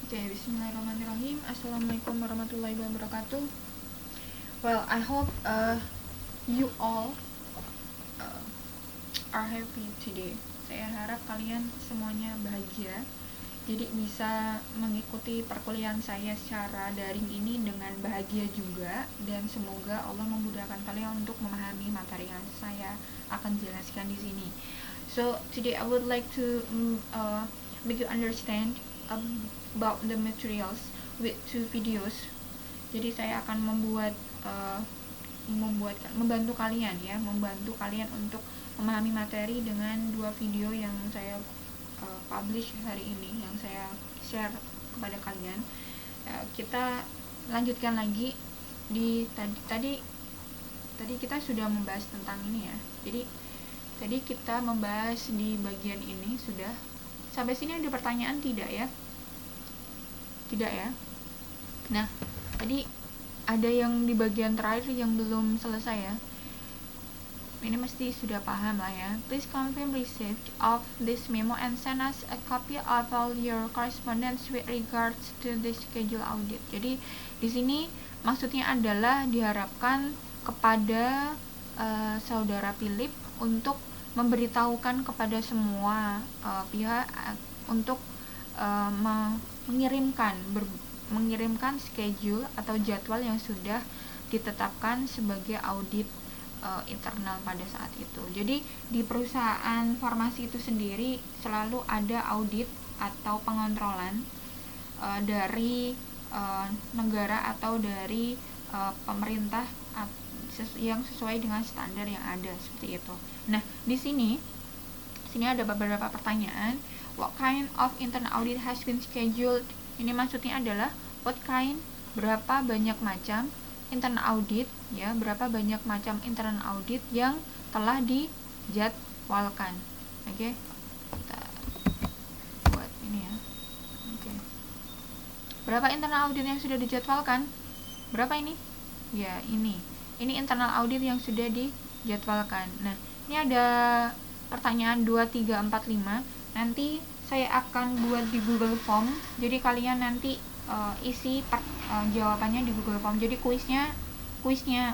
Oke, bismillahirrahmanirrahim. Assalamualaikum warahmatullahi wabarakatuh. Well, I hope you all are happy today. Saya harap kalian semuanya bahagia. Jadi bisa mengikuti perkuliahan saya secara daring ini dengan bahagia juga, dan semoga Allah memudahkan kalian untuk memahami materi yang saya akan jelaskan di sini. So today I would like to make you understand about the materials with two videos. Jadi saya akan membantu kalian untuk memahami materi dengan dua video yang saya publish hari ini, yang saya share kepada kalian. Kita lanjutkan lagi di tadi kita sudah membahas tentang ini ya. Jadi tadi kita membahas di bagian ini sudah. Sampai sini ada pertanyaan tidak ya? Tidak ya? Nah, tadi ada yang di bagian terakhir yang belum selesai ya. Ini mesti sudah paham lah ya. Please confirm receipt of this memo and send us a copy of all your correspondence with regards to the schedule audit. Jadi di sini maksudnya adalah diharapkan kepada saudara Philip untuk memberitahukan kepada semua pihak untuk mengirimkan schedule atau jadwal yang sudah ditetapkan sebagai audit internal pada saat itu. Jadi di perusahaan farmasi itu sendiri selalu ada audit atau pengontrolan dari negara atau dari pemerintah yang sesuai dengan standar yang ada, seperti itu. Nah, di sini ada beberapa pertanyaan. What kind of internal audit has been scheduled? Ini maksudnya adalah what kind, berapa banyak macam internal audit ya, berapa banyak macam internal audit yang telah dijadwalkan. Oke. Kita buat ini ya. Oke. Berapa internal audit yang sudah dijadwalkan? Berapa ini? Ya, ini internal audit yang sudah dijadwalkan. Nah, ini ada pertanyaan 2, 3, 4, 5. Nanti saya akan buat di Google Form. Jadi kalian nanti isi jawabannya di Google Form. Jadi kuisnya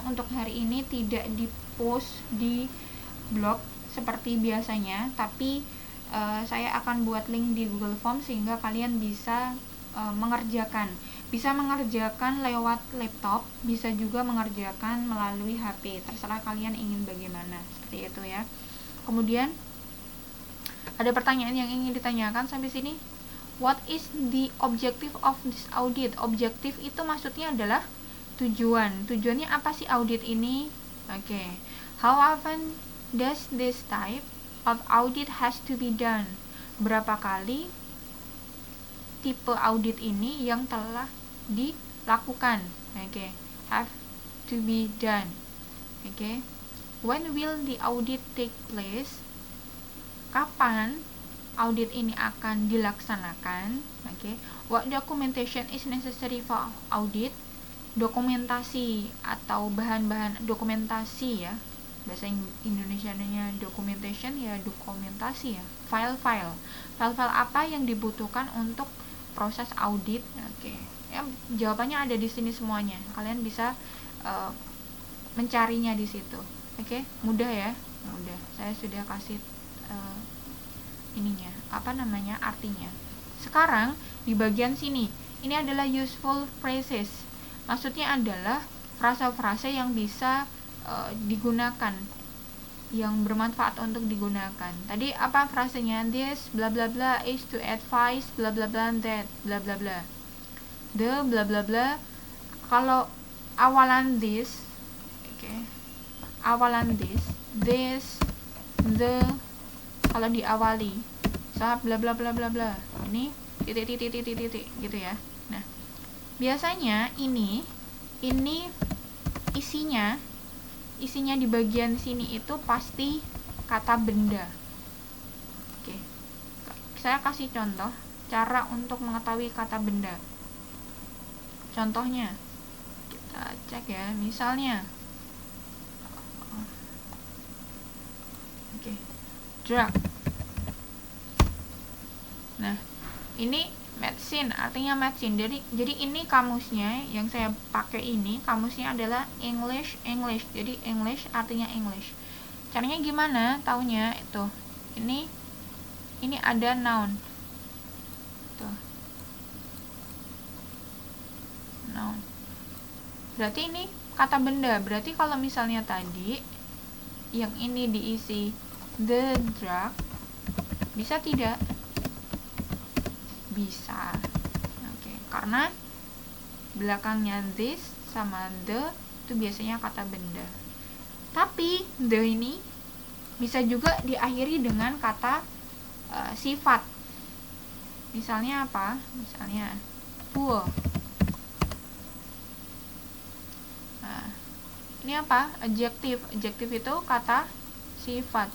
untuk hari ini tidak di-post di blog seperti biasanya, tapi saya akan buat link di Google Form sehingga kalian bisa mengerjakan lewat laptop, bisa juga mengerjakan melalui HP, terserah kalian ingin bagaimana, seperti itu ya. Kemudian ada pertanyaan yang ingin ditanyakan sampai sini. What is the objective of this audit? Objektif itu maksudnya adalah tujuan. Tujuannya apa sih audit ini? Oke. How often does this type of audit has to be done? Berapa kali tipe audit ini yang telah dilakukan? Oke. Have to be done. Oke. When will the audit take place? Kapan audit ini akan dilaksanakan? Oke. What documentation is necessary for audit? Dokumentasi atau bahan-bahan dokumentasi ya. Bahasa Indonesianya documentation ya, dokumentasi ya. File-file apa yang dibutuhkan untuk proses audit? Oke. Ya, jawabannya ada di sini semuanya. Kalian bisa mencarinya di situ. Oke, mudah ya. Mudah. Saya sudah kasih artinya. Sekarang di bagian sini, ini adalah useful phrases. Maksudnya adalah frasa-frasa yang bisa digunakan, yang bermanfaat untuk digunakan. Tadi apa frasanya? This bla bla bla is to advise bla bla bla that bla bla bla. The bla bla bla, kalau awalan this, awalan this, the, kalau diawali saat bla bla bla bla bla, ini titik gitu ya. Nah, biasanya ini isinya di bagian sini itu pasti kata benda. Oke. Saya kasih contoh cara untuk mengetahui kata benda. Contohnya kita cek ya, misalnya drug. Nah, ini medicine artinya medicine. Jadi ini kamusnya yang saya pakai, ini kamusnya adalah English. Jadi English artinya English. Caranya gimana taunya? Itu ini ada noun tuh, noun berarti ini kata benda. Berarti kalau misalnya tadi yang ini diisi the drug, bisa tidak? Bisa. Oke, karena belakangnya this sama the itu biasanya kata benda. Tapi the ini bisa juga diakhiri dengan kata sifat. Misalnya apa? Misalnya poor. Nah, ini apa? Adjective. Adjective itu kata sifat.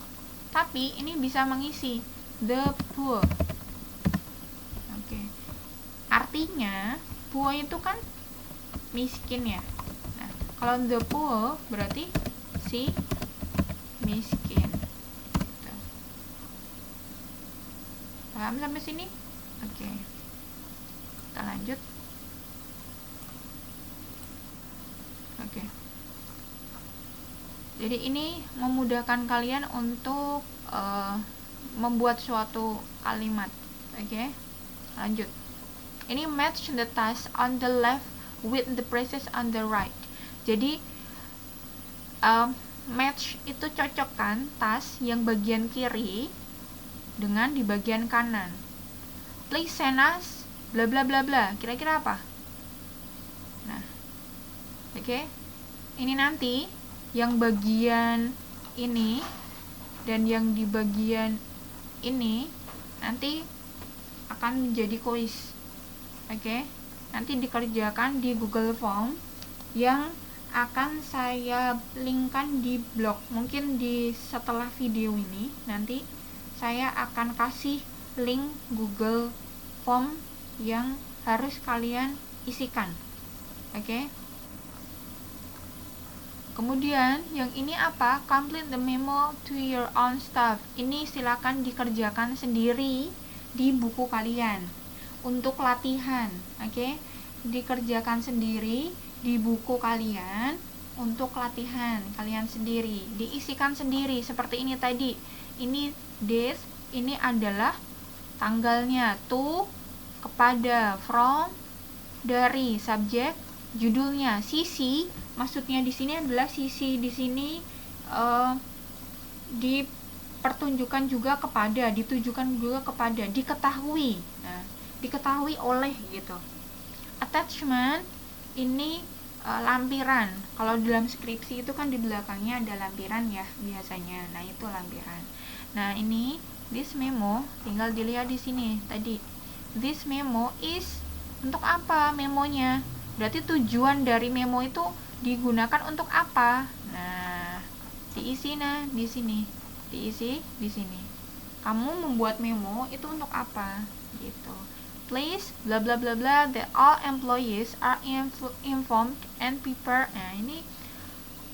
Tapi ini bisa mengisi the poor. Oke. Artinya poor itu kan miskin ya. Nah, kalau the poor berarti si miskin. Gitu. Paham sampai sini? Oke. Kita lanjut. Oke. Jadi ini memudahkan kalian untuk membuat suatu kalimat. Oke. Lanjut. Ini match the task on the left with the phrases on the right. Jadi match itu cocokkan task yang bagian kiri dengan di bagian kanan. Please send us bla bla bla bla. Kira-kira apa? Nah, oke. Ini nanti yang bagian ini dan yang di bagian ini nanti akan menjadi kuis. Oke. Nanti dikerjakan di Google Form yang akan saya linkkan di blog. Mungkin di setelah video ini nanti saya akan kasih link Google Form yang harus kalian isikan. Oke. Kemudian yang ini apa? Complete the memo to your own stuff. Ini silakan dikerjakan sendiri di buku kalian untuk latihan. Oke. Dikerjakan sendiri di buku kalian untuk latihan kalian sendiri. Diisikan sendiri seperti ini tadi. Ini this, ini adalah tanggalnya, to, kepada, from, dari, subjek, judulnya, sisi. Maksudnya di sini adalah sisi, di sini dipertunjukkan juga kepada, ditujukan juga kepada, diketahui. Nah, diketahui oleh gitu. Attachment ini lampiran. Kalau dalam skripsi itu kan di belakangnya ada lampiran ya biasanya. Nah, itu lampiran. Nah, ini this memo tinggal dilihat di sini tadi. This memo is untuk apa memonya? Berarti tujuan dari memo itu digunakan untuk apa? Nah, diisi di sini. Diisi di sini. Kamu membuat memo itu untuk apa? Gitu. Please bla bla bla bla that all employees are informed and prepared. Nah, ini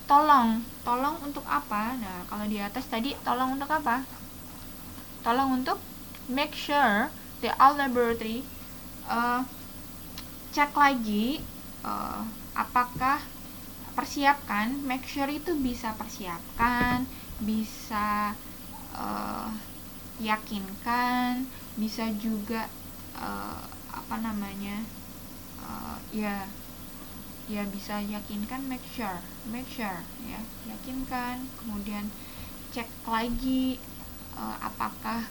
tolong untuk apa? Nah, kalau di atas tadi tolong untuk apa? Tolong untuk make sure the all laboratory cek lagi apakah persiapkan, make sure itu bisa persiapkan, bisa yakinkan, bisa juga ya bisa yakinkan, make sure ya, yakinkan, kemudian cek lagi apakah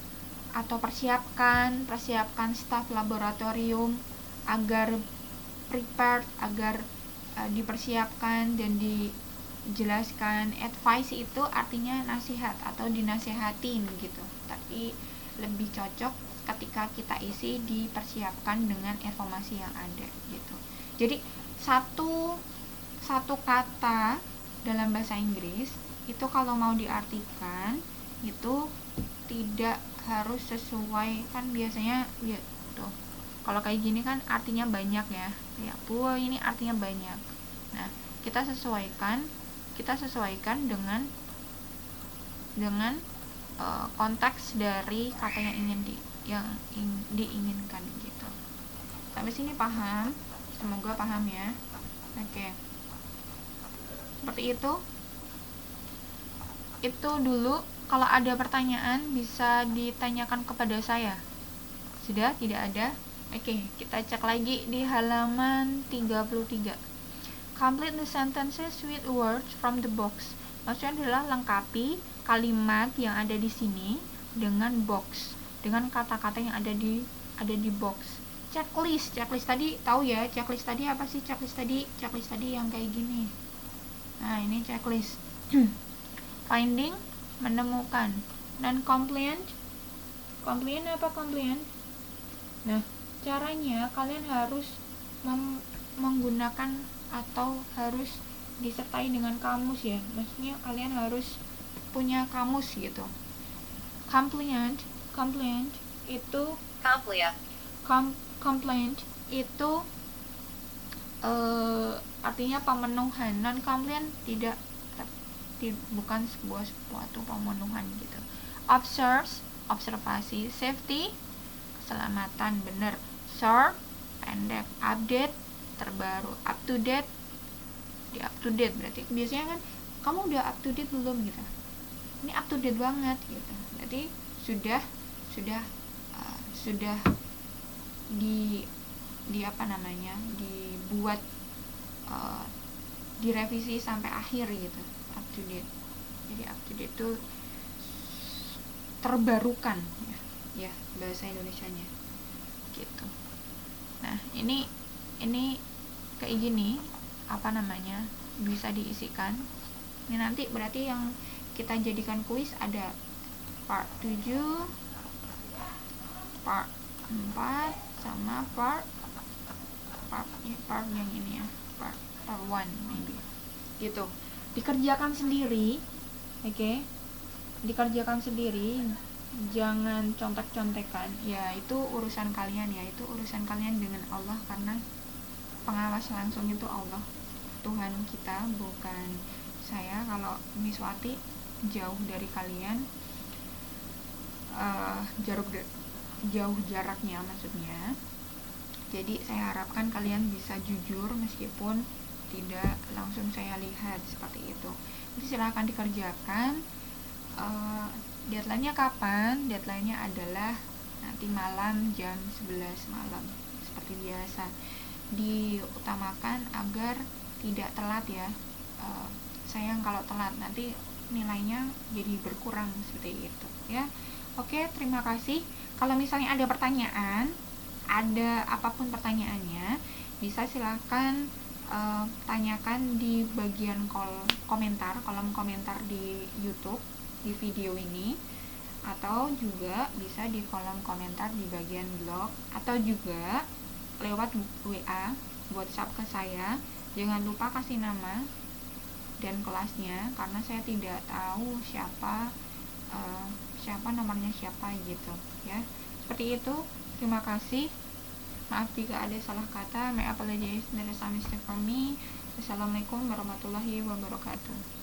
atau persiapkan staf laboratorium agar prepared, agar dipersiapkan dan dijelaskan. Advice itu artinya nasihat atau dinasehatin gitu, tapi lebih cocok ketika kita isi dipersiapkan dengan informasi yang ada gitu. Jadi satu kata dalam bahasa Inggris itu kalau mau diartikan itu tidak harus sesuai, kan biasanya ya tuh kalau kayak gini kan artinya banyak ya, kayak poor ini artinya banyak. Nah, kita sesuaikan dengan konteks dari kata yang diinginkan gitu. Sampai sini paham? Semoga paham ya. Oke. Seperti itu. Itu dulu. Kalau ada pertanyaan bisa ditanyakan kepada saya. Sudah? Tidak ada? Oke, kita cek lagi di halaman 33. Complete the sentences with words from the box. Maksudnya adalah lengkapi kalimat yang ada di sini dengan box, dengan kata-kata yang ada di box. Checklist tadi tahu ya? Checklist tadi apa sih? Checklist tadi yang kayak gini. Nah, ini checklist. Finding, menemukan. Dan compliant apa compliant? Nah, caranya kalian harus menggunakan atau harus disertai dengan kamus ya. Maksudnya kalian harus punya kamus gitu. Compliant itu complaint itu artinya pemenuhan. Non compliant bukan suatu pemenuhan gitu. Observasi. Safety, keselamatan, bener. Short, pendek. Update, terbaru. Up to date berarti biasanya kan kamu udah up to date belum gitu. Ini up to date banget gitu. Berarti sudah di apa namanya, dibuat direvisi sampai akhir gitu. Up to date. Jadi up to date itu terbarukan ya bahasa Indonesianya gitu. Nah, ini kayak gini, apa namanya, bisa diisikan. Ini nanti berarti yang kita jadikan kuis ada part 7, part 4 sama part yang ini ya, part 1 maybe gitu. Dikerjakan sendiri, oke? Dikerjakan sendiri, jangan contek-contekan. Ya, itu urusan kalian dengan Allah, karena pengawas langsung itu Allah, Tuhan kita, bukan saya. Kalau Miswati jauh dari kalian, jauh jaraknya maksudnya. Jadi saya harapkan kalian bisa jujur meskipun tidak langsung saya lihat, seperti itu. Jadi silahkan dikerjakan. Deadline-nya kapan? Deadline-nya adalah nanti malam jam 11 malam seperti biasa. Diutamakan agar tidak telat ya. Sayang kalau telat, nanti nilainya jadi berkurang seperti itu ya. Oke, terima kasih. Kalau misalnya ada pertanyaan, ada apapun pertanyaannya, bisa silakan tanyakan di bagian kolom komentar di YouTube di video ini, atau juga bisa di kolom komentar di bagian blog, atau juga lewat WA, WhatsApp ke saya. Jangan lupa kasih nama dan kelasnya, karena saya tidak tahu siapa nomornya siapa gitu ya. Seperti itu. Terima kasih. Maaf jika ada salah kata. May apologize, there is some mistake from me. Wassalamualaikum warahmatullahi wabarakatuh.